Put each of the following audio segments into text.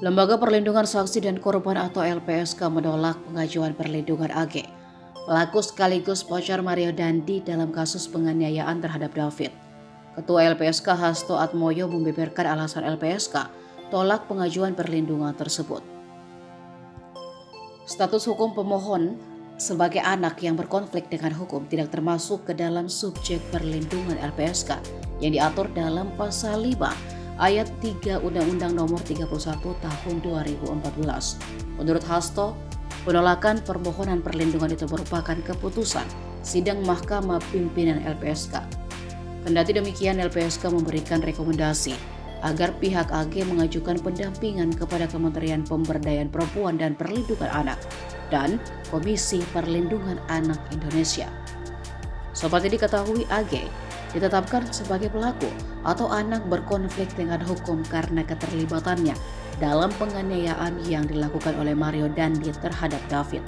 Lembaga Perlindungan Saksi dan Korban atau LPSK menolak pengajuan perlindungan AG, pelaku sekaligus pacar Mario Dandi dalam kasus penganiayaan terhadap David. Ketua LPSK Hasto Atmojo membeberkan alasan LPSK tolak pengajuan perlindungan tersebut. Status hukum pemohon sebagai anak yang berkonflik dengan hukum tidak termasuk ke dalam subjek perlindungan LPSK yang diatur dalam pasal 5 ayat 3 Undang-Undang Nomor 31 Tahun 2014. Menurut Hasto, penolakan permohonan perlindungan itu merupakan keputusan sidang Mahkamah Pimpinan LPSK. Kendati demikian, LPSK memberikan rekomendasi agar pihak AG mengajukan pendampingan kepada Kementerian Pemberdayaan Perempuan dan Perlindungan Anak dan Komisi Perlindungan Anak Indonesia. Seperti diketahui, AG ditetapkan sebagai pelaku atau anak berkonflik dengan hukum karena keterlibatannya dalam penganiayaan yang dilakukan oleh Mario Dandi terhadap David.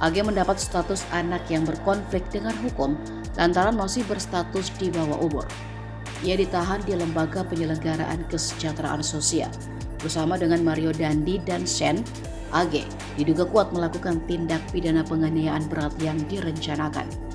AG mendapat status anak yang berkonflik dengan hukum lantaran masih berstatus di bawah umur. Ia ditahan di Lembaga Penyelenggaraan Kesejahteraan Sosial. Bersama dengan Mario Dandi dan Sen, AG diduga kuat melakukan tindak pidana penganiayaan berat yang direncanakan.